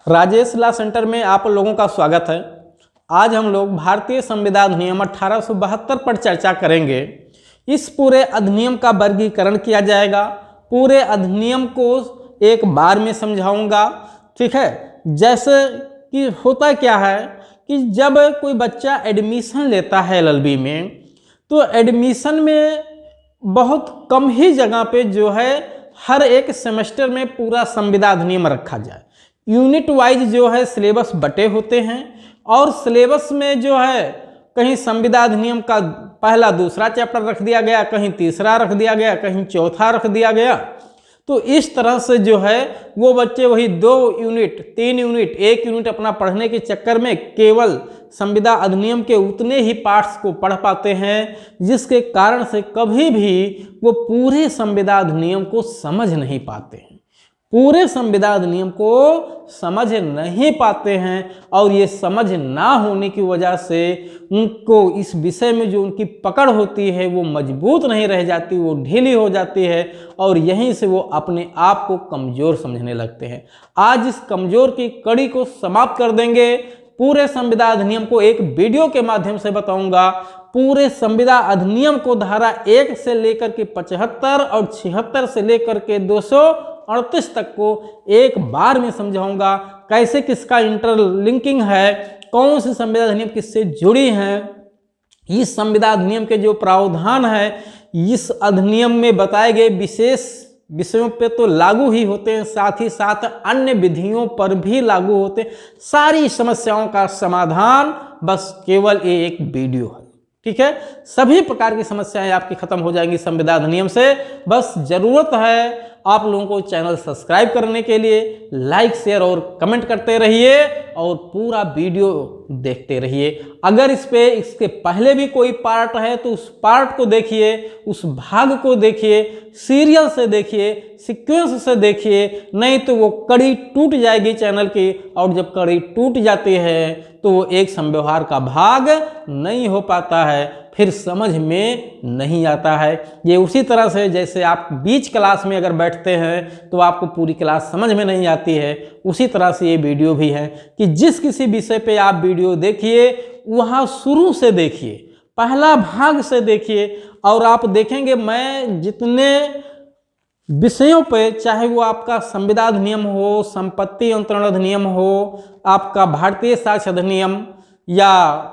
Rajesh law centre में आप लोगों का स्वागत है। आज हम लोग भारतीय संविधान अधिनियम 1872 पर चर्चा करेंगे। इस पूरे अधिनियम का वर्गीकरण किया जाएगा। पूरे अधिनियम को एक बार में समझाऊंगा, ठीक है। जैसे कि होता क्या है कि जब कोई बच्चा एडमिशन लेता है एलएलबी में, तो एडमिशन में बहुत कम ही जगह पे जो है हर एक सेमेस्टर में पूरा संविधान अधिनियम रखा जाए। यूनिट वाइज जो है सिलेबस बटे होते हैं और सिलेबस में जो है कहीं संविधान अधिनियम का पहला दूसरा चैप्टर रख दिया गया, कहीं तीसरा रख दिया गया, कहीं चौथा रख दिया गया। तो इस तरह से जो है वो बच्चे वही 2 यूनिट 3 यूनिट 1 यूनिट अपना पढ़ने के चक्कर में केवल संविधान अधिनियम के उतने ही पार्ट्स को पढ़ पाते हैं, जिसके कारण से कभी भी वो पूरे संविधान अधिनियम को समझ नहीं पाते हैं। पूरे संविधान अधिनियम को समझ नहीं पाते हैं और ये समझ ना होने की वजह से उनको इस विषय में जो उनकी पकड़ होती है वो मजबूत नहीं रह जाती, वो ढीली हो जाती है और यहीं से वो अपने आप को कमज़ोर समझने लगते हैं। आज इस कमज़ोर की कड़ी को समाप्त कर देंगे। पूरे संविधान अधिनियम को एक वीडियो के माध्यम से बताऊंगा। पूरे संविधान अधिनियम को धारा 1 से लेकर के 75 और 76 से लेकर के 238 तक को एक बार में समझाऊंगा। कैसे किसका इंटरलिंकिंग है, कौन सी संविधान अधिनियम किससे जुड़ी हैं, इस संविधान अधिनियम के जो प्रावधान है इस अधिनियम में बताए गए विशेष विषयों पे तो लागू ही होते हैं, साथ ही साथ अन्य विधियों पर भी लागू होते हैं। सारी समस्याओं का समाधान बस केवल ये एक वीडियो है, ठीक है। सभी प्रकार की समस्याएं आपकी खत्म हो जाएंगी संविधान अधिनियम से। बस जरूरत है आप लोगों को चैनल सब्सक्राइब करने के लिए, लाइक शेयर और कमेंट करते रहिए और पूरा वीडियो देखते रहिए। अगर इसके पहले भी कोई पार्ट है तो उस पार्ट को देखिए, उस भाग को देखिए, सीरियल से देखिए, सीक्वेंस से देखिए, नहीं तो वो कड़ी टूट जाएगी चैनल की और जब कड़ी टूट जाती है तो वो एक संव्यवहार का भाग नहीं हो पाता है, फिर समझ में नहीं आता है। ये उसी तरह से जैसे आप बीच क्लास में अगर बैठते हैं तो आपको पूरी क्लास समझ में नहीं आती है, उसी तरह से ये वीडियो भी है कि जिस किसी विषय पे आप वीडियो देखिए वहाँ शुरू से देखिए, पहला भाग से देखिए और आप देखेंगे मैं जितने विषयों पे, चाहे वो आपका संविधान अधिनियम हो, संपत्ति अंतरण अधिनियम हो, आपका भारतीय साक्ष्य अधिनियम या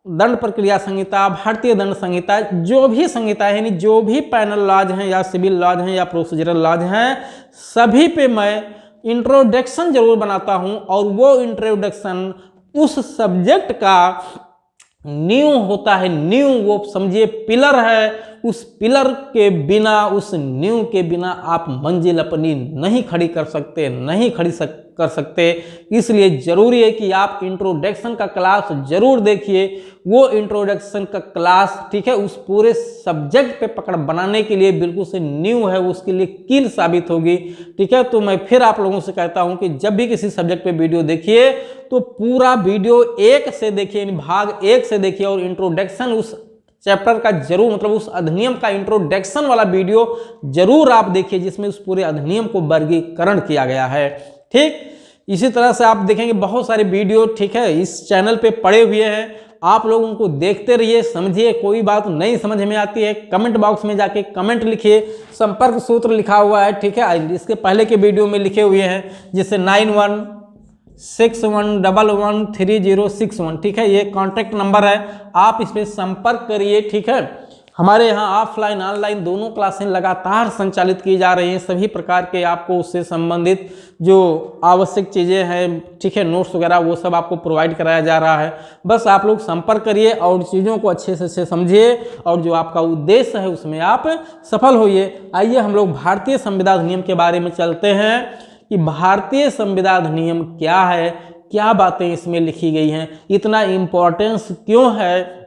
दंड प्रक्रिया संहिता, भारतीय दंड संहिता, जो भी संहिता है यानी जो भी पैनल लॉज हैं या सिविल लॉज हैं या प्रोसीजरल लॉज हैं, सभी पे मैं इंट्रोडक्शन जरूर बनाता हूं और वो इंट्रोडक्शन उस सब्जेक्ट का नींव होता है। नींव वो समझिए पिलर है, उस पिलर के बिना, उस नींव के बिना आप मंजिल अपनी नहीं खड़ी कर सकते, नहीं खड़ी कर सकते। इसलिए जरूरी है कि आप इंट्रोडक्शन का क्लास जरूर देखिए। वो इंट्रोडक्शन का क्लास, ठीक है, उस पूरे सब्जेक्ट पे पकड़ बनाने के लिए बिल्कुल से नींव है, उसके लिए कील साबित होगी, ठीक है। तो मैं फिर आप लोगों से कहता हूं कि जब भी किसी सब्जेक्ट पे वीडियो देखिए तो पूरा वीडियो 1 से देखिए, भाग 1 से देखिए और इंट्रोडक्शन उस चैप्टर का जरूर, मतलब उस अधिनियम का इंट्रोडक्शन वाला वीडियो जरूर आप देखिए जिसमें उस पूरे अधिनियम को वर्गीकरण किया गया है, ठीक। इसी तरह से आप देखेंगे बहुत सारे वीडियो, ठीक है, इस चैनल पे पड़े हुए हैं। आप लोग उनको देखते रहिए, समझिए। कोई बात नहीं समझ में आती है कमेंट बॉक्स में जाके कमेंट लिखिए। संपर्क सूत्र लिखा हुआ है, ठीक है, इसके पहले के वीडियो में लिखे हुए हैं, जैसे 9161113061, ठीक है, ये कॉन्टैक्ट नंबर है, आप इस पर संपर्क करिए, ठीक है। हमारे यहाँ ऑफलाइन ऑनलाइन दोनों क्लासें लगातार संचालित की जा रही हैं। सभी प्रकार के आपको उससे संबंधित जो आवश्यक चीज़ें हैं, ठीक है, नोट्स वगैरह वो सब आपको प्रोवाइड कराया जा रहा है। बस आप लोग संपर्क करिए और चीज़ों को अच्छे से समझिए और जो आपका उद्देश्य है उसमें आप सफल होइए। आइए हम लोग भारतीय संविधान अधिनियम के बारे में चलते हैं कि भारतीय संविधान अधिनियम क्या है, क्या बातें इसमें लिखी गई हैं, इतना इम्पोर्टेंस क्यों है।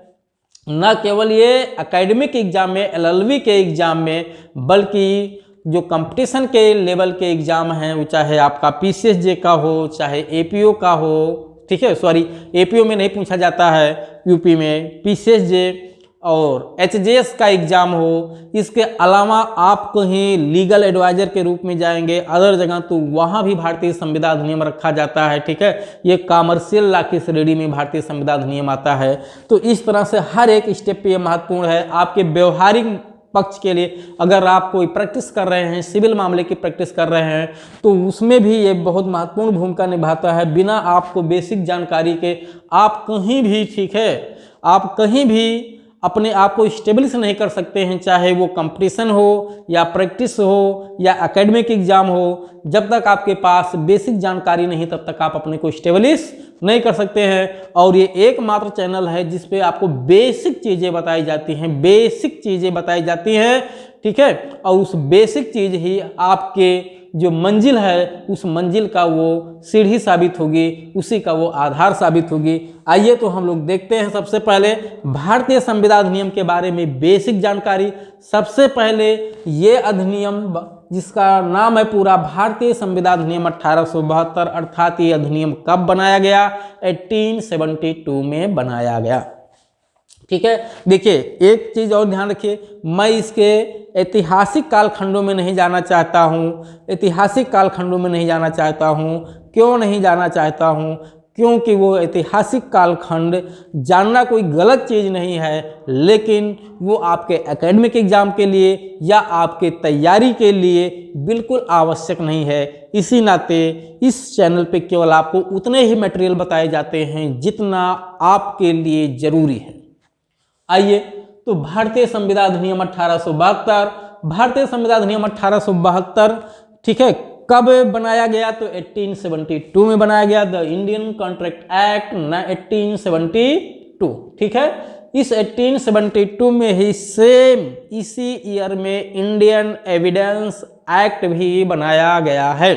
न केवल ये एकेडमिक एग्जाम में, एलएलबी के एग्जाम में, बल्कि जो कंपटीशन के लेवल के एग्जाम हैं, वो चाहे आपका पीसीएसजे का हो, चाहे एपीओ का हो, ठीक है, सॉरी एपीओ में नहीं पूछा जाता है, यूपी में पीसीएसजे और एचजेएस का एग्जाम हो, इसके अलावा आप कहीं लीगल एडवाइजर के रूप में जाएंगे अदर जगह, तो वहाँ भी भारतीय संविदा अधिनियम रखा जाता है। ठीक है, ये कॉमर्शियल लॉ की श्रेणी में भारतीय संविदा अधिनियम आता है। तो इस तरह से हर एक स्टेप पे ये महत्वपूर्ण है आपके व्यवहारिक पक्ष के लिए। अगर आप कोई प्रैक्टिस कर रहे हैं, सिविल मामले की प्रैक्टिस कर रहे हैं, तो उसमें भी ये बहुत महत्वपूर्ण भूमिका निभाता है। बिना आपको बेसिक जानकारी के आप कहीं भी, ठीक है, आप कहीं भी अपने आप को स्टेब्लिश नहीं कर सकते हैं, चाहे वो कंपटीशन हो या प्रैक्टिस हो या एकेडमिक एग्जाम हो। जब तक आपके पास बेसिक जानकारी नहीं तब तक आप अपने को स्टेब्लिश नहीं कर सकते हैं। और ये एकमात्र चैनल है जिस पे आपको बेसिक चीज़ें बताई जाती हैं, बेसिक चीज़ें बताई जाती हैं। ठीक है, और उस बेसिक चीज़ ही आपके जो मंजिल है उस मंजिल का वो सीढ़ी साबित होगी, उसी का वो आधार साबित होगी। आइए तो हम लोग देखते हैं सबसे पहले भारतीय संविदा अधिनियम के बारे में बेसिक जानकारी। सबसे पहले ये अधिनियम जिसका नाम है पूरा भारतीय संविदा अधिनियम 1872, अर्थात ये अधिनियम कब बनाया गया? 1872 में बनाया गया। ठीक है, देखिए एक चीज़ और ध्यान रखिए, मैं इसके ऐतिहासिक कालखंडों में नहीं जाना चाहता हूँ। ऐतिहासिक कालखंडों में नहीं जाना चाहता हूँ। क्यों नहीं जाना चाहता हूँ? क्योंकि वो ऐतिहासिक कालखंड जानना कोई गलत चीज़ नहीं है, लेकिन वो आपके एकेडमिक एग्जाम के लिए या आपके तैयारी के लिए बिल्कुल आवश्यक नहीं है। इसी नाते इस चैनल पे केवल आपको उतने ही मटेरियल बताए जाते हैं जितना आपके लिए ज़रूरी है। आइए तो भारतीय संविदा अधिनियम 1872, भारतीय संविदा अधिनियम 1872, ठीक है, कब बनाया गया? तो 1872 में बनाया गया, द इंडियन कॉन्ट्रैक्ट एक्ट 1872। ठीक है, इस 1872 में ही सेम इसी ईयर में इंडियन एविडेंस एक्ट भी बनाया गया है।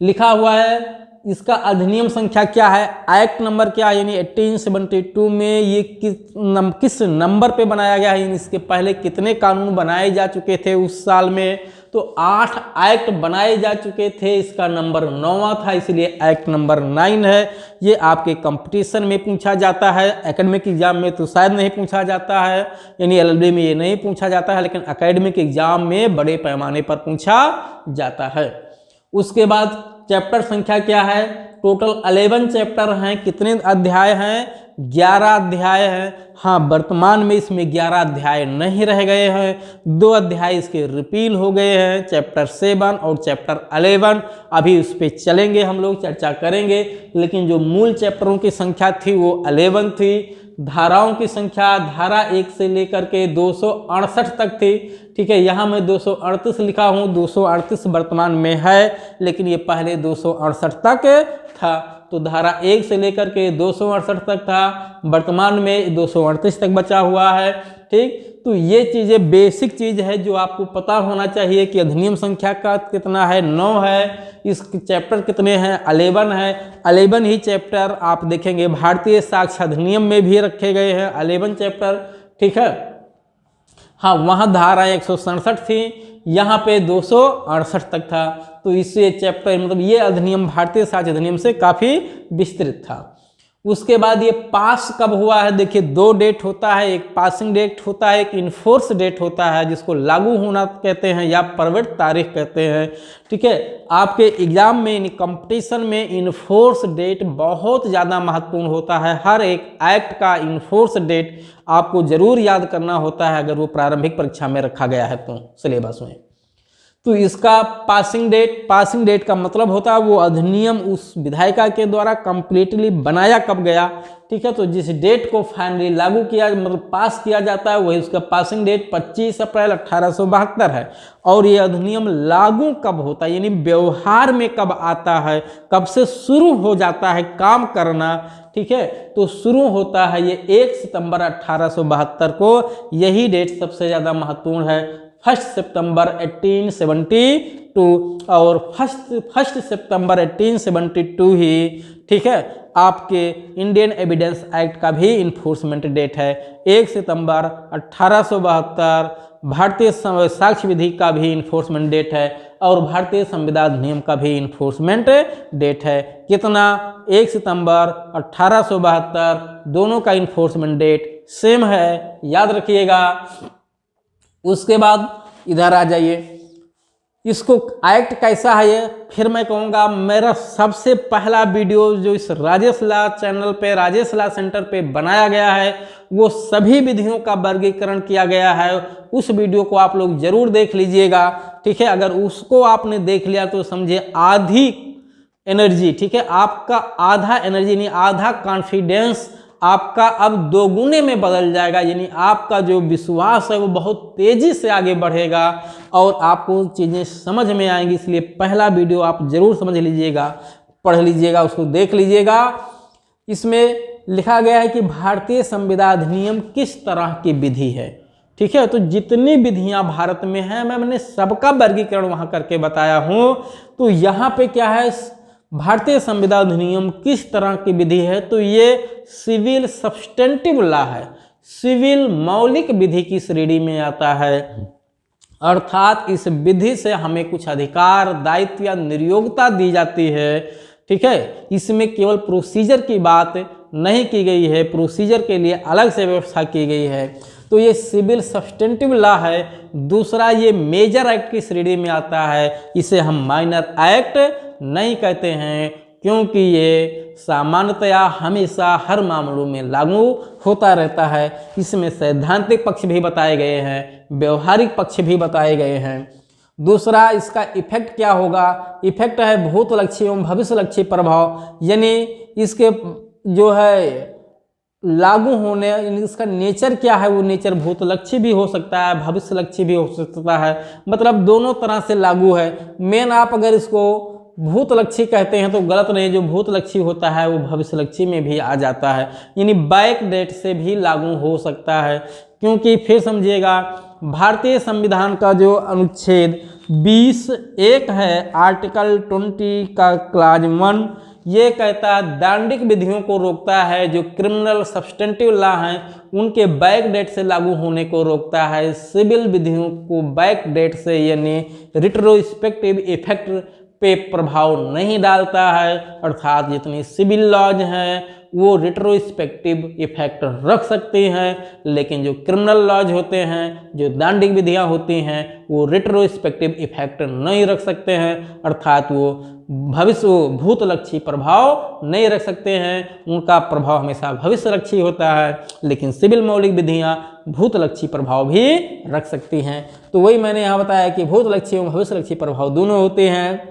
लिखा हुआ है इसका अधिनियम संख्या क्या है, एक्ट नंबर क्या है, यानी 1872 में ये किस नंबर पे बनाया गया है, इसके पहले कितने कानून बनाए जा चुके थे उस साल में? तो 8 एक्ट बनाए जा चुके थे, इसका नंबर 9वां था, इसलिए एक्ट नंबर 9 है। ये आपके कंपटीशन में पूछा जाता है, एकेडमिक एग्जाम में तो शायद नहीं पूछा जाता है, यानी एलएलबी में ये नहीं पूछा जाता है, लेकिन एकेडमिक एग्जाम में बड़े पैमाने पर पूछा जाता है। उसके बाद चैप्टर संख्या क्या है? टोटल 11 चैप्टर हैं। कितने अध्याय हैं? 11 अध्याय हैं। हाँ, वर्तमान में इसमें 11 अध्याय नहीं रह गए हैं, 2 अध्याय इसके रिपील हो गए हैं, चैप्टर 7 और चैप्टर 11। अभी उस पर चलेंगे, हम लोग चर्चा करेंगे, लेकिन जो मूल चैप्टरों की संख्या थी वो 11 थी। धाराओं की संख्या धारा 1 से लेकर के 268 तक थी। ठीक है, यहाँ मैं 238 लिखा हूँ, 238 वर्तमान में है, लेकिन ये पहले 268 तक था। तो धारा 1 से लेकर के 268 तक था, वर्तमान में 238 तक बचा हुआ है। ठीक, तो ये चीज़ें बेसिक चीज़ है जो आपको पता होना चाहिए कि अधिनियम संख्या का कितना है, 9 है। इस चैप्टर कितने हैं? 11 है। 11 ही चैप्टर आप देखेंगे भारतीय साक्ष्य अधिनियम में भी रखे गए हैं, 11 चैप्टर। ठीक है, हाँ, वहाँ धारा 167 थी, यहाँ पे 268 तक था। तो इससे चैप्टर मतलब ये अधिनियम भारतीय साक्ष्य अधिनियम से काफ़ी विस्तृत था। उसके बाद ये पास कब हुआ है? देखिए 2 डेट होता है, एक पासिंग डेट होता है, एक इन्फोर्स डेट होता है, जिसको लागू होना कहते हैं या प्रवर्त तारीख कहते हैं। ठीक है, आपके एग्जाम में कंपटीशन में इन्फोर्स डेट बहुत ज़्यादा महत्वपूर्ण होता है। हर एक एक्ट का इन्फोर्स डेट आपको जरूर याद करना होता है अगर वो प्रारंभिक परीक्षा में रखा गया है तो सिलेबस में। तो इसका पासिंग डेट का मतलब होता है वो अधिनियम उस विधायिका के द्वारा कंप्लीटली बनाया कब गया। ठीक है, तो जिस डेट को फाइनली लागू किया मतलब पास किया जाता है वही उसका पासिंग डेट 25 अप्रैल 1872 है। और ये अधिनियम लागू कब होता है, यानी व्यवहार में कब आता है, कब से शुरू हो जाता है काम करना। ठीक है, तो शुरू होता है ये 1 सितंबर 1872 को। यही डेट सबसे ज़्यादा महत्वपूर्ण है, 1 सितंबर 1872 और 1 सितंबर 1872 ही, ठीक है, आपके इंडियन एविडेंस एक्ट का भी इन्फोर्समेंट डेट है। 1 सितंबर 1872 भारतीय साक्ष्य विधि का भी इन्फोर्समेंट डेट है और भारतीय संविदा अधिनियम का भी इन्फोर्समेंट डेट है। कितना? 1 सितंबर 1872, दोनों का इन्फोर्समेंट डेट सेम है, याद रखिएगा। उसके बाद इधर आ जाइए, इसको एक्ट कैसा है ये फिर मैं कहूँगा। मेरा सबसे पहला वीडियो जो इस राजेश ला चैनल पे, राजेश ला सेंटर पे बनाया गया है, वो सभी विधियों का वर्गीकरण किया गया है। उस वीडियो को आप लोग जरूर देख लीजिएगा, ठीक है। अगर उसको आपने देख लिया तो समझिए आधी एनर्जी, ठीक है, आपका आधा एनर्जी नहीं, आधा कॉन्फिडेंस आपका अब दोगुने में बदल जाएगा। यानी आपका जो विश्वास है वो बहुत तेजी से आगे बढ़ेगा और आपको चीज़ें समझ में आएंगी। इसलिए पहला वीडियो आप जरूर समझ लीजिएगा, पढ़ लीजिएगा, उसको देख लीजिएगा। इसमें लिखा गया है कि भारतीय संविधान अधिनियम किस तरह की विधि है, ठीक है। तो जितनी विधियां भारत में हैं मैंने सबका वर्गीकरण वहां करके बताया हूं। तो यहाँ पे क्या है, भारतीय संविधान अधिनियम किस तरह की विधि है, तो ये सिविल सब्सटेंटिव लॉ है, सिविल मौलिक विधि की श्रेणी में आता है। अर्थात इस विधि से हमें कुछ अधिकार, दायित्व या निर्योग्यता दी जाती है, ठीक है। इसमें केवल प्रोसीजर की बात नहीं की गई है, प्रोसीजर के लिए अलग से व्यवस्था की गई है। तो ये सिविल सब्सटेंटिव लॉ है। दूसरा, ये मेजर एक्ट की श्रेणी में आता है, इसे हम माइनर एक्ट नहीं कहते हैं, क्योंकि ये सामान्यतया हमेशा हर मामलों में लागू होता रहता है। इसमें सैद्धांतिक पक्ष भी बताए गए हैं, व्यवहारिक पक्ष भी बताए गए हैं। दूसरा, इसका इफेक्ट क्या होगा, इफेक्ट है भूतलक्षी एवं भविष्यलक्षी प्रभाव। यानी इसके जो है लागू होने, इसका नेचर क्या है, वो नेचर भूतलक्षी भी हो सकता है, भविष्यलक्षी भी हो सकता है, मतलब दोनों तरह से लागू है। मेन आप अगर इसको भूतलक्षी कहते हैं तो गलत नहीं, जो भूतलक्षी होता है वो भविष्यलक्षी में भी आ जाता है, यानी बैक डेट से भी लागू हो सकता है। क्योंकि फिर समझिएगा, भारतीय संविधान का जो अनुच्छेद 20(1) है, आर्टिकल 20 का क्लाज 1, ये कहता है दंडिक विधियों को रोकता है, जो क्रिमिनल सब्सटेंटिव लॉ हैं उनके बैक डेट से लागू होने को रोकता है। सिविल विधियों को बैक डेट से यानी रिट्रोस्पेक्टिव इफेक्ट पे प्रभाव नहीं डालता है। अर्थात जितनी सिविल लॉज हैं वो रिट्रोस्पेक्टिव इफेक्ट रख सकती हैं, लेकिन जो क्रिमिनल लॉज होते हैं, जो दंडिक विधियां होती हैं, वो रिट्रोस्पेक्टिव इफेक्ट नहीं रख सकते हैं। अर्थात वो भूतलक्षी प्रभाव नहीं रख सकते हैं, उनका प्रभाव हमेशा भविष्यलक्षी होता है। लेकिन सिविल मौलिक विधियां भूतलक्षी प्रभाव भी रख सकती हैं। तो वही मैंने यहाँ बताया कि भूतलक्षी एवं भविष्यलक्षी प्रभाव दोनों होते हैं।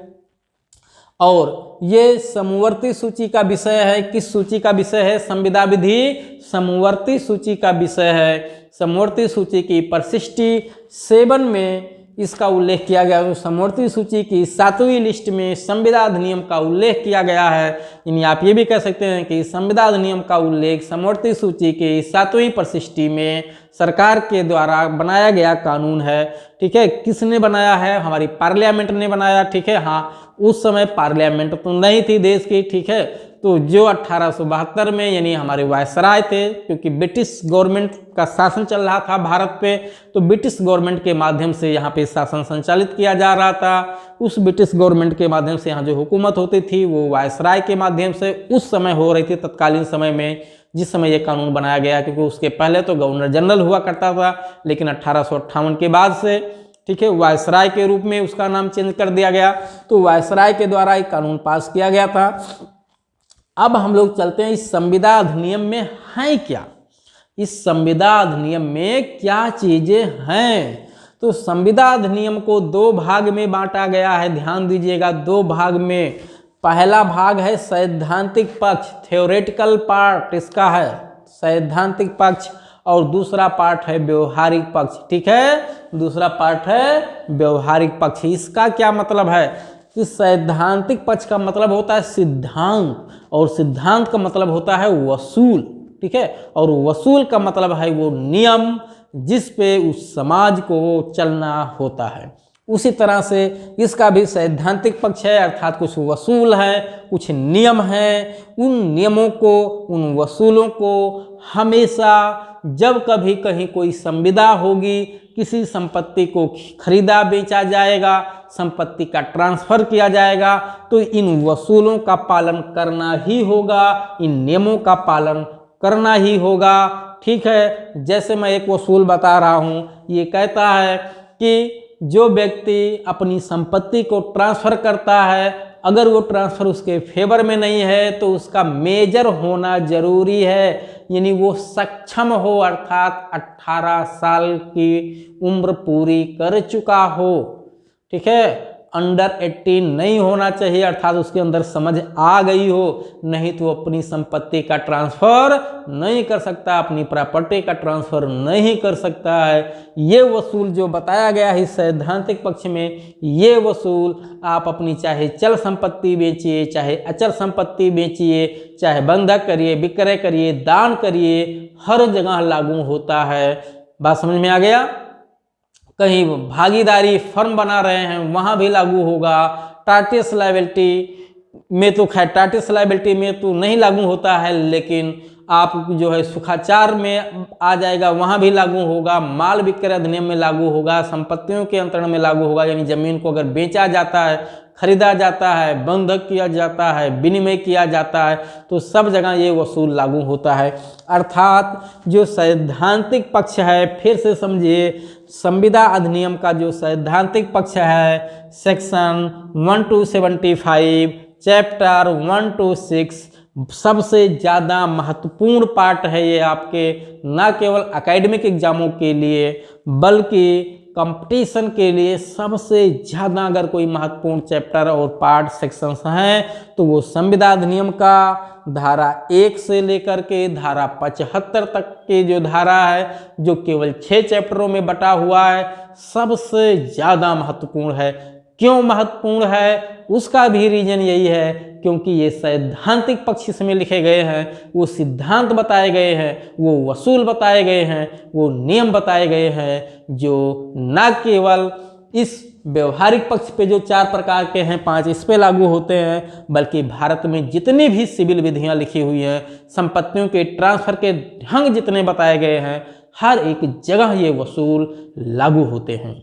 और ये समवर्ती सूची का विषय है। किस सूची का विषय है? संविदा विधि समवर्ती सूची का विषय है। समवर्ती सूची की परिशिष्टि 7 में इसका उल्लेख किया गया है। समवर्ती सूची की 7वीं लिस्ट में संविदा अधिनियम का उल्लेख किया गया है। यानी आप ये भी कह सकते हैं कि संविदा अधिनियम का उल्लेख समवर्ती सूची की 7वीं परिशिष्टि में सरकार के द्वारा बनाया गया कानून है। ठीक है, किसने बनाया है? हमारी पार्लियामेंट ने बनाया। ठीक है, हाँ, उस समय पार्लियामेंट तो नहीं थी देश की। ठीक है, तो जो 1872 में यानी हमारे वायसराय थे, क्योंकि ब्रिटिश गवर्नमेंट का शासन चल रहा था भारत पे, तो ब्रिटिश गवर्नमेंट के माध्यम से यहाँ पे शासन संचालित किया जा रहा था। उस ब्रिटिश गवर्नमेंट के माध्यम से यहाँ जो हुकूमत होती थी वो वायसराय के माध्यम से उस समय हो रही थी, तत्कालीन समय में, जिस समय ये कानून बनाया गया। क्योंकि उसके पहले तो गवर्नर जनरल हुआ करता था, लेकिन 1858 के बाद से, ठीक है, वायसराय के रूप में उसका नाम चेंज कर दिया गया। तो वायसराय के द्वारा एक कानून पास किया गया था। अब हम लोग चलते हैं इस संविदा अधिनियम में है क्या, इस संविदा अधिनियम में क्या चीजें हैं। तो संविदा अधिनियम को 2 भाग में बांटा गया है। ध्यान दीजिएगा, 2 भाग में। पहला भाग है सैद्धांतिक पक्ष, थ्योरेटिकल पार्ट इसका है सैद्धांतिक पक्ष, और दूसरा पार्ट है व्यवहारिक पक्ष। ठीक है, दूसरा पार्ट है व्यवहारिक पक्ष। इसका क्या मतलब है कि सैद्धांतिक पक्ष का मतलब होता है सिद्धांत, और सिद्धांत का मतलब होता है वसूल। ठीक है, और वसूल का मतलब है वो नियम जिस पे उस समाज को चलना होता है। उसी तरह से इसका भी सैद्धांतिक पक्ष है, अर्थात कुछ वसूल है, कुछ नियम है। उन नियमों को, उन वसूलों को हमेशा जब कभी कहीं कोई संविदा होगी, किसी संपत्ति को खरीदा बेचा जाएगा, संपत्ति का ट्रांसफर किया जाएगा, तो इन वसूलों का पालन करना ही होगा, इन नियमों का पालन करना ही होगा। ठीक है, जैसे मैं एक वसूल बता रहा हूँ, ये कहता है कि जो व्यक्ति अपनी संपत्ति को ट्रांसफ़र करता है, अगर वो ट्रांसफ़र उसके फेवर में नहीं है तो उसका मेजर होना जरूरी है, यानी वो सक्षम हो, अर्थात 18 साल की उम्र पूरी कर चुका हो। ठीक है, अंडर 18 नहीं होना चाहिए, अर्थात उसके अंदर समझ आ गई हो, नहीं तो अपनी संपत्ति का ट्रांसफ़र नहीं कर सकता, अपनी प्रॉपर्टी का ट्रांसफ़र नहीं कर सकता है। ये वसूल जो बताया गया है सैद्धांतिक पक्ष में, ये वसूल आप अपनी चाहे चल संपत्ति बेचिए, चाहे अचल संपत्ति बेचिए, चाहे बंधक करिए, विक्रय करिए, दान करिए, हर जगह लागू होता है। बात समझ में आ गया? कहीं भागीदारी फर्म बना रहे हैं वहाँ भी लागू होगा। टार्टियस लायबिलिटी में तो खैर टार्टियस लायबिलिटी में तो नहीं लागू होता है, लेकिन आप जो है सुखाचार में आ जाएगा, वहाँ भी लागू होगा। माल विक्रय अधिनियम में लागू होगा, संपत्तियों के अंतरण में लागू होगा, यानी जमीन को अगर बेचा जाता है, खरीदा जाता है, बंधक किया जाता है, विनिमय किया जाता है, तो सब जगह ये वसूल लागू होता है। अर्थात जो सैद्धांतिक पक्ष है, फिर से समझिए, संविदा अधिनियम का जो सैद्धांतिक पक्ष है, सेक्शन 1-75 चैप्टर 1-6 सबसे ज़्यादा महत्वपूर्ण पार्ट है ये आपके, न केवल एकेडमिक एग्जामों के लिए बल्कि कंपटीशन के लिए सबसे ज़्यादा अगर कोई महत्वपूर्ण चैप्टर और पार्ट सेक्शंस हैं तो वो संविदा अधिनियम का धारा 1 से लेकर के धारा 75 तक के जो धारा है, जो केवल 6 चैप्टरों में बटा हुआ है, सबसे ज़्यादा महत्वपूर्ण है। क्यों महत्वपूर्ण है? उसका भी रीजन यही है क्योंकि ये सैद्धांतिक पक्ष इसमें लिखे गए हैं, वो सिद्धांत बताए गए हैं, वो वसूल बताए गए हैं, वो नियम बताए गए हैं, जो न केवल इस व्यवहारिक पक्ष पे जो 4 प्रकार के हैं, 5 इस पे लागू होते हैं, बल्कि भारत में जितनी भी सिविल विधियां लिखी हुई हैं, संपत्तियों के ट्रांसफर के ढंग जितने बताए गए हैं, हर एक जगह ये वसूल लागू होते हैं।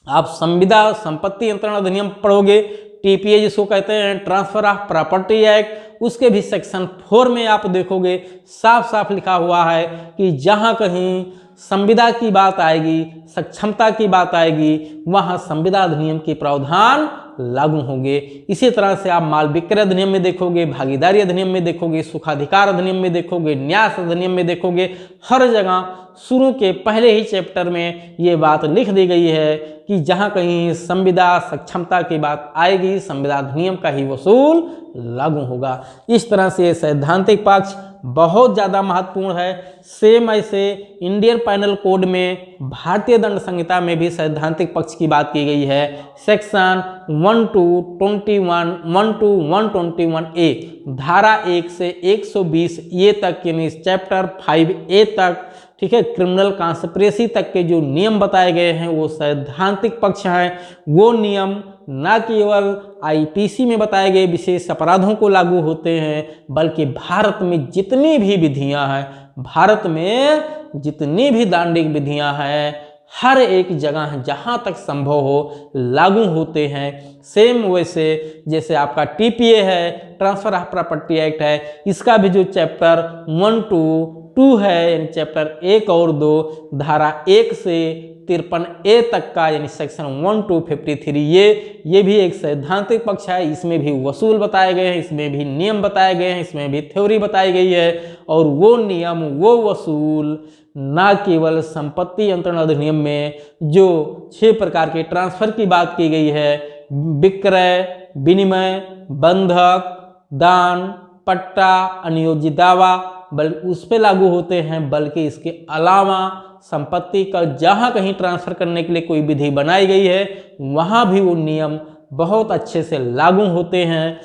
आप संविदा संपत्ति अंतरण अधिनियम पढ़ोगे, टीपीए जिसको कहते हैं, ट्रांसफर ऑफ प्रॉपर्टी एक्ट, उसके भी सेक्शन 4 में आप देखोगे साफ साफ लिखा हुआ है कि जहां कहीं संविदा की बात आएगी, सक्षमता की बात आएगी, वहां संविदा अधिनियम के प्रावधान लागू होंगे। इसी तरह से आप माल विक्रय अधिनियम में देखोगे, भागीदारी अधिनियम में देखोगे, सुखाधिकार अधिनियम में देखोगे, न्यास अधिनियम में देखोगे, हर जगह शुरू के पहले ही चैप्टर में ये बात लिख दी गई है कि जहां कहीं संविदा सक्षमता की बात आएगी, संविदा अधिनियम का ही वसूल लागू होगा। इस तरह से सैद्धांतिक पक्ष बहुत ज़्यादा महत्वपूर्ण है। सेम ऐसे इंडियन पैनल कोड में, भारतीय दंड संहिता में भी सैद्धांतिक पक्ष की बात की गई है। सेक्शन 1-121A, धारा 1 से 120 ये तक, यानी चैप्टर 5A तक, ठीक है, क्रिमिनल कॉन्स्पिरेसी तक के जो नियम बताए गए हैं वो सैद्धांतिक पक्ष हैं। वो नियम न केवल आईपीसी में बताए गए विशेष अपराधों को लागू होते हैं, बल्कि भारत में जितनी भी विधियां हैं, भारत में जितनी भी दांडिक विधियां हैं, हर एक जगह जहां तक संभव हो लागू होते हैं। सेम वैसे जैसे आपका टीपीए है, ट्रांसफर ऑफ प्रॉपर्टी एक्ट है, इसका भी जो चैप्टर 1-2 है, यानी चैप्टर 1 और 2, धारा 1 से 53A तक का, यानी सेक्शन 1-53, ये भी एक सैद्धांतिक पक्ष है। इसमें भी वसूल बताए गए हैं, इसमें भी नियम बताए गए हैं, इसमें भी थ्योरी बताई गई है। और वो नियम, वो वसूल न केवल संपत्ति अंतरण अधिनियम में जो 6 प्रकार के ट्रांसफर की बात की गई है, विक्रय, विनिमय, बंधक, दान, पट्टा, अनियोजित दावा, बल्कि उस पे लागू होते हैं, बल्कि इसके अलावा संपत्ति का जहां कहीं ट्रांसफर करने के लिए कोई विधि बनाई गई है, वहां भी वो नियम बहुत अच्छे से लागू होते हैं।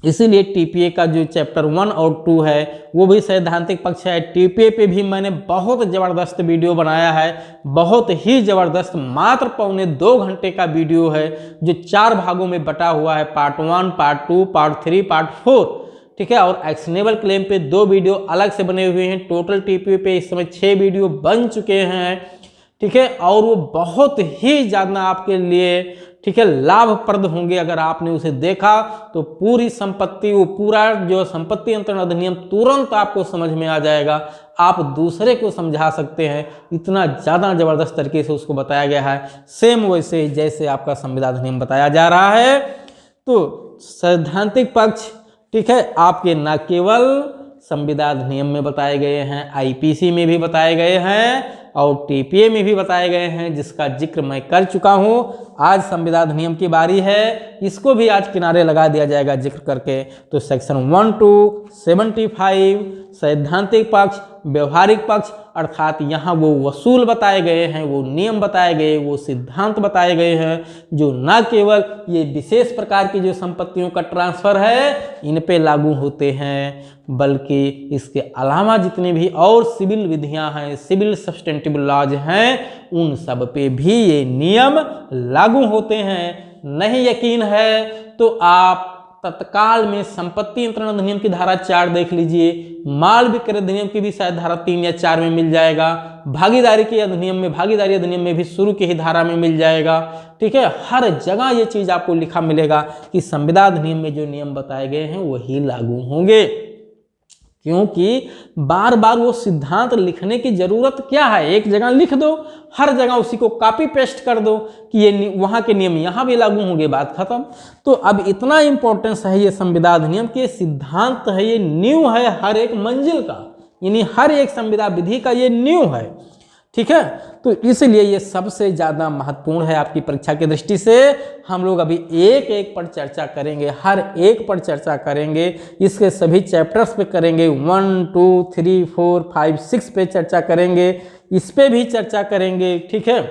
इसीलिए टीपीए का जो चैप्टर 1 और 2 है वो भी सैद्धांतिक पक्ष है। टीपीए पे भी मैंने बहुत ज़बरदस्त वीडियो बनाया है, बहुत ही ज़बरदस्त, मात्र 2.25 घंटे का वीडियो है जो 4 भागों में बटा हुआ है, पार्ट 1, पार्ट 2, पार्ट 3, पार्ट 4, ठीक है। और एक्शनेबल क्लेम पे 2 वीडियो अलग से बने हुए हैं। टोटल टीपीए पे इस समय 6 वीडियो बन चुके हैं। ठीक है, और वो बहुत ही ज़्यादा आपके लिए, ठीक है, लाभप्रद होंगे। अगर आपने उसे देखा तो पूरी संपत्ति, वो पूरा जो संपत्ति अंतरण अधिनियम तुरंत आपको समझ में आ जाएगा, आप दूसरे को समझा सकते हैं, इतना ज़्यादा ज़बरदस्त तरीके से उसको बताया गया है, सेम वैसे जैसे आपका संविधान अधिनियम बताया जा रहा है। तो सैद्धांतिक पक्ष, ठीक है, आपके न केवल संविधान अधिनियम में बताए गए हैं, आईपीसी में भी बताए गए हैं और टीपीए में भी बताए गए हैं, जिसका जिक्र मैं कर चुका हूं। आज संविधान अधिनियम की बारी है, इसको भी आज किनारे लगा दिया जाएगा जिक्र करके। तो सेक्शन 1 to 75 सैद्धांतिक पक्ष, व्यवहारिक पक्ष, अर्थात यहाँ वो वसूल बताए गए हैं, वो नियम बताए गए, वो सिद्धांत बताए गए हैं, जो न केवल ये विशेष प्रकार की जो संपत्तियों का ट्रांसफर है इन पे लागू होते हैं, बल्कि इसके अलावा जितनी भी और सिविल विधियां हैं, सिविल सब्सटेंटिव लॉज हैं, उन सब पे भी ये नियम लागू होते हैं। नहीं यकीन है तो आप तत्काल में संपत्ति अंतरण अधिनियम की धारा 4 देख लीजिए, माल विक्रय अधिनियम की भी शायद धारा 3 या 4 में मिल जाएगा, भागीदारी के अधिनियम में, भागीदारी अधिनियम में भी शुरू की ही धारा में मिल जाएगा। ठीक है, हर जगह ये चीज आपको लिखा मिलेगा कि संविधान अधिनियम में जो नियम बताए गए हैं वही लागू होंगे, क्योंकि बार बार वो सिद्धांत लिखने की जरूरत क्या है, एक जगह लिख दो, हर जगह उसी को कॉपी पेस्ट कर दो कि ये वहां के नियम यहाँ भी लागू होंगे, बात खत्म। तो अब इतना इंपॉर्टेंस है ये संविधान अधिनियम के सिद्धांत है, ये न्यू है हर एक मंजिल का, यानी हर एक संविधान विधि का ये न्यू है। ठीक है, तो इसलिए ये सबसे ज़्यादा महत्वपूर्ण है आपकी परीक्षा की दृष्टि से। हम लोग अभी एक एक पर चर्चा करेंगे, हर एक पर चर्चा करेंगे, इसके सभी चैप्टर्स पे करेंगे, 1 2 3 4 5 6 पे चर्चा करेंगे, इस पे भी चर्चा करेंगे। ठीक है,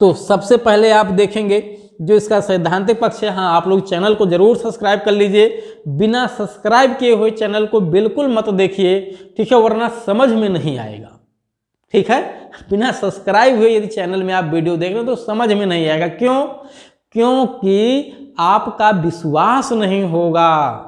तो सबसे पहले आप देखेंगे जो इसका सैद्धांतिक पक्ष है। हाँ, आप लोग चैनल को जरूर सब्सक्राइब कर लीजिए, बिना सब्सक्राइब किए हुए चैनल को बिल्कुल मत देखिए, ठीक है, वरना समझ में नहीं आएगा। ठीक है, बिना सब्सक्राइब हुए यदि चैनल में आप वीडियो देख रहे हो तो समझ में नहीं आएगा। क्यों? क्योंकि आपका विश्वास नहीं होगा,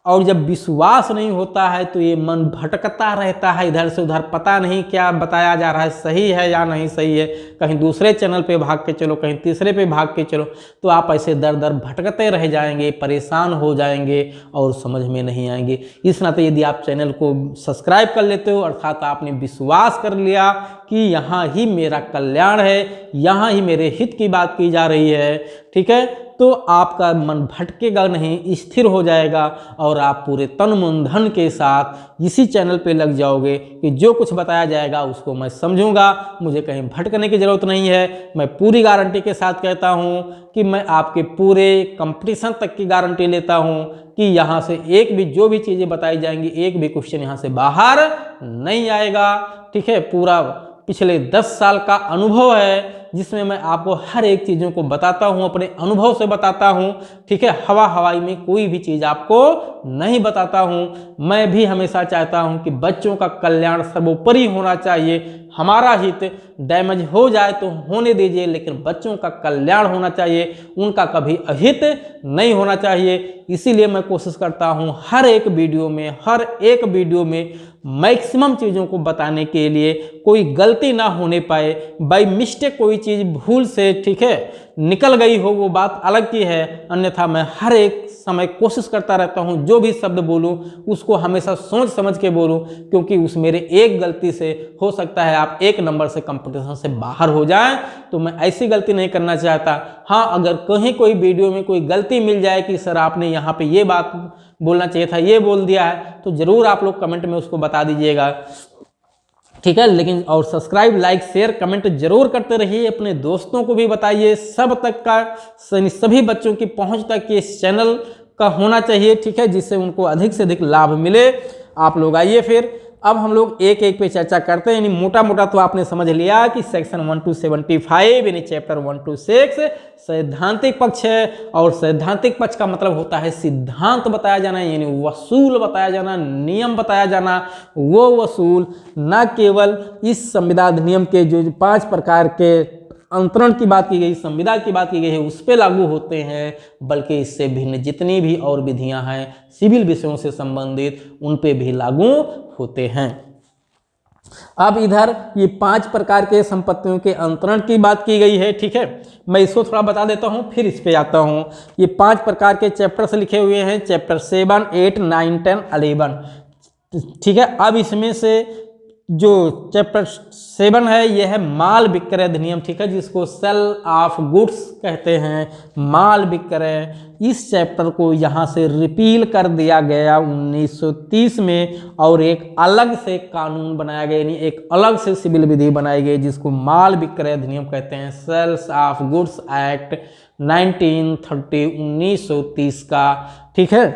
और जब विश्वास नहीं होता है तो ये मन भटकता रहता है इधर से उधर, पता नहीं क्या बताया जा रहा है, सही है या नहीं सही है, कहीं दूसरे चैनल पे भाग के चलो, कहीं तीसरे पे भाग के चलो, तो आप ऐसे दर दर भटकते रह जाएंगे, परेशान हो जाएंगे और समझ में नहीं आएंगे। इस नाते यदि आप चैनल को सब्सक्राइब कर लेते हो, अर्थात आपने विश्वास कर लिया कि यहाँ ही मेरा कल्याण है, यहाँ ही मेरे हित की बात की जा रही है, ठीक है, तो आपका मन भटकेगा नहीं, स्थिर हो जाएगा और आप पूरे तन मन धन के साथ इसी चैनल पे लग जाओगे कि जो कुछ बताया जाएगा उसको मैं समझूंगा, मुझे कहीं भटकने की ज़रूरत नहीं है। मैं पूरी गारंटी के साथ कहता हूँ कि मैं आपके पूरे कंपटीशन तक की गारंटी लेता हूँ कि यहाँ से एक भी जो भी चीज़ें बताई जाएंगी, एक भी क्वेश्चन यहाँ से बाहर नहीं आएगा। ठीक है, पूरा पिछले 10 साल का अनुभव है जिसमें मैं आपको हर एक चीज़ों को बताता हूँ, अपने अनुभव से बताता हूँ। ठीक है, हवा हवाई में कोई भी चीज़ आपको नहीं बताता हूँ। मैं भी हमेशा चाहता हूँ कि बच्चों का कल्याण सर्वोपरि होना चाहिए। हमारा हित डैमेज हो जाए तो होने दीजिए, लेकिन बच्चों का कल्याण होना चाहिए, उनका कभी अहित नहीं होना चाहिए। इसीलिए मैं कोशिश करता हूँ हर एक वीडियो में मैक्सिमम चीज़ों को बताने के लिए, कोई गलती ना होने पाए, बाय मिस्टेक कोई चीज़ भूल से, ठीक है, निकल गई हो वो बात अलग की है, अन्यथा मैं हर एक समय कोशिश करता रहता हूँ जो भी शब्द बोलूँ उसको हमेशा सोच समझ के बोलूँ, क्योंकि उस मेरे एक गलती से हो सकता है आप 1 नंबर से कंपटीशन से बाहर हो जाएं, तो मैं ऐसी गलती नहीं करना चाहता। हाँ, अगर कहीं कोई वीडियो में कोई गलती मिल जाए कि सर आपने यहाँ पे ये बात बोलना चाहिए था, ये बोल दिया है, तो ज़रूर आप लोग कमेंट में उसको बता दीजिएगा। ठीक है, लेकिन और सब्सक्राइब, लाइक, शेयर, कमेंट जरूर करते रहिए, अपने दोस्तों को भी बताइए, सब तक का, सभी बच्चों की पहुंच तक ये चैनल का होना चाहिए। ठीक है, जिससे उनको अधिक से अधिक लाभ मिले। आप लोग आइए, फिर अब हम लोग एक एक पे चर्चा करते हैं। यानी मोटा मोटा तो आपने समझ लिया कि सेक्शन 1 to 75 यानी चैप्टर 1 to 6 सैद्धांतिक पक्ष है, और सैद्धांतिक पक्ष का मतलब होता है सिद्धांत बताया जाना, यानी वसूल बताया जाना, नियम बताया जाना। वो वसूल न केवल इस संविधान अधिनियम के जो 5 प्रकार के अंतरण की बात की गई, संविदा की बात की गई है, उस पे लागू होते हैं, बल्कि इससे भिन्न जितनी भी और विधियां हैं सिविल विषयों से संबंधित, उन पे भी लागू होते हैं। अब इधर ये 5 प्रकार के संपत्तियों के अंतरण की बात की गई है, ठीक है। मैं इसको थोड़ा बता देता हूँ, फिर इस पे आता हूँ। ये 5 प्रकार के चैप्टर्स लिखे हुए हैं, चैप्टर 7, 8, 9, 10, 11, ठीक है। अब इसमें से जो चैप्टर 7 है यह है माल विक्रय अधिनियम, ठीक है, जिसको सेल ऑफ गुड्स कहते हैं, माल विक्रय। इस चैप्टर को यहाँ से रिपील कर दिया गया 1930 में और एक अलग से कानून बनाया गया, यानी एक अलग से सिविल विधि बनाई गई जिसको माल विक्रय अधिनियम कहते हैं, सेल्स ऑफ गुड्स एक्ट 1930, 1930 का, ठीक है।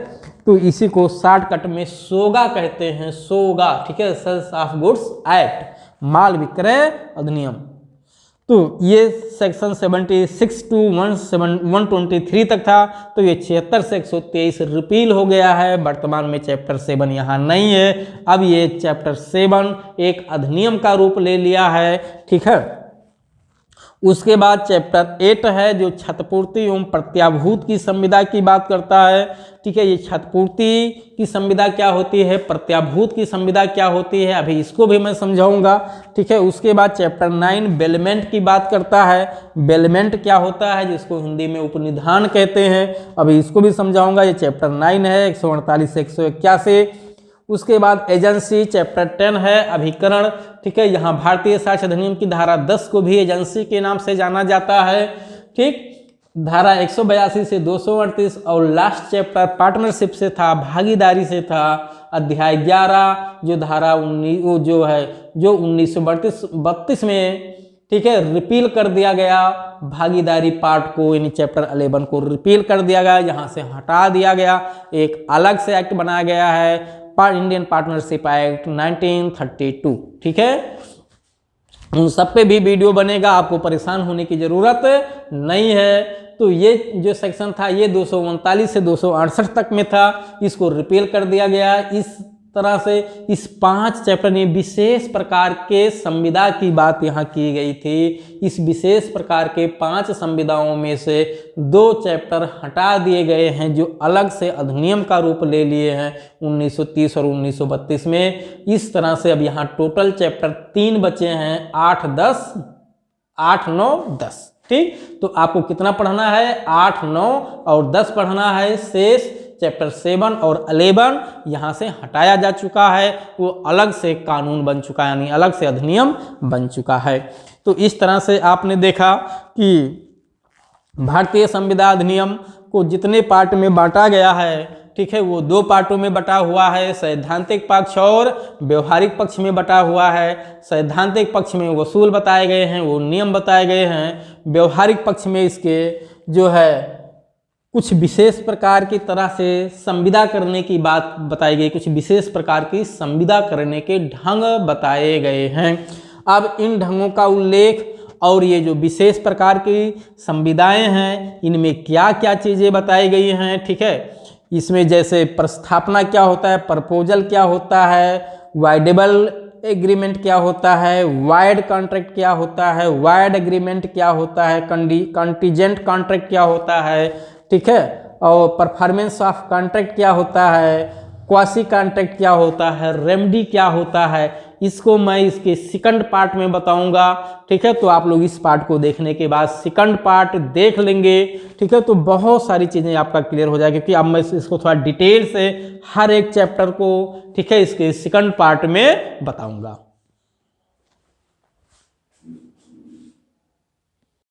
तो इसी को शॉर्टकट में सोगा कहते हैं, सोगा, ठीक है, सेल्स ऑफ गुड्स एक्ट, माल विक्रय अधिनियम। तो ये सेक्शन 76 to 123 तक था, तो ये 76 से 123 रिपील हो गया है। वर्तमान में चैप्टर 7 यहाँ नहीं है। अब ये चैप्टर 7 एक अधिनियम का रूप ले लिया है, ठीक है। उसके बाद चैप्टर 8 है जो क्षतिपूर्ति एवं प्रत्याभूत की संविदा की बात करता है, ठीक है। ये क्षतिपूर्ति की संविदा क्या होती है, प्रत्याभूत की संविदा क्या होती है, अभी इसको भी मैं समझाऊंगा, ठीक है। उसके बाद चैप्टर 9 बेलमेंट की बात करता है, बेलमेंट क्या होता है जिसको हिंदी में उपनिधान कहते हैं, अभी इसको भी समझाऊंगा। ये चैप्टर 9 है, 148 से 181। उसके बाद एजेंसी चैप्टर 10 है अभिकरण, ठीक है। यहाँ भारतीय साक्ष्य अधिनियम की धारा 10 को भी एजेंसी के नाम से जाना जाता है, ठीक। धारा 182 से 238 और लास्ट चैप्टर पार्टनरशिप से था, भागीदारी से था। अध्याय 11 जो धारा 19 जो है जो 1932 में, ठीक है, रिपील कर दिया गया, भागीदारी पार्ट को, यानी चैप्टर 11 को रिपील कर दिया गया, यहाँ से हटा दिया गया, एक अलग से एक्ट बनाया गया है, इंडियन पार्टनरशिप एक्ट 1932, ठीक है। उन सब पे भी वीडियो बनेगा, आपको परेशान होने की जरूरत नहीं है। तो ये जो सेक्शन था ये 239 से 268 तक में था, इसको रिपील कर दिया गया। इस तरह से इस 5 चैप्टर में विशेष प्रकार के संविदा की बात यहाँ की गई थी। इस विशेष प्रकार के 5 संविदाओं में से 2 चैप्टर हटा दिए गए हैं जो अलग से अधिनियम का रूप ले लिए हैं 1930 और 1932 में। इस तरह से अब यहाँ टोटल चैप्टर 3 बचे हैं, 8, 9, 10, ठीक। तो आपको कितना पढ़ना है, 8, 9 और 10 पढ़ना है। शेष चैप्टर 7 और 11 यहाँ से हटाया जा चुका है, वो अलग से कानून बन चुका है, यानी अलग से अधिनियम बन चुका है। तो इस तरह से आपने देखा कि भारतीय संविदा अधिनियम को जितने पार्ट में बांटा गया है, ठीक है, वो 2 पार्टों में बटा हुआ है, सैद्धांतिक पक्ष और व्यवहारिक पक्ष में बटा हुआ है। सैद्धांतिक पक्ष में वसूल बताए गए हैं, वो नियम बताए गए हैं। व्यवहारिक पक्ष में इसके जो है कुछ विशेष प्रकार की तरह से संविदा करने की बात बताई गई, कुछ विशेष प्रकार की संविदा करने के ढंग बताए गए हैं। अब इन ढंगों का उल्लेख और ये जो विशेष प्रकार की संविदाएं हैं इनमें क्या क्या चीज़ें बताई गई हैं, ठीक है। इसमें जैसे प्रस्थापना क्या होता है, प्रपोजल क्या होता है, वाइडेबल एग्रीमेंट क्या होता है, वाइड कॉन्ट्रैक्ट क्या होता है, वाइड एग्रीमेंट क्या होता है, कंटीजेंट कॉन्ट्रैक्ट क्या होता है, ठीक है, और परफॉर्मेंस ऑफ कॉन्ट्रैक्ट क्या होता है, क्वासी कॉन्ट्रैक्ट क्या होता है, रेमेडी क्या होता है, इसको मैं इसके सेकंड पार्ट में बताऊंगा, ठीक है। तो आप लोग इस पार्ट को देखने के बाद सेकंड पार्ट देख लेंगे, ठीक है, तो बहुत सारी चीज़ें आपका क्लियर हो जाएगी, क्योंकि अब मैं इसको थोड़ा डिटेल से हर एक चैप्टर को, ठीक है, इसके सेकंड पार्ट में बताऊंगा।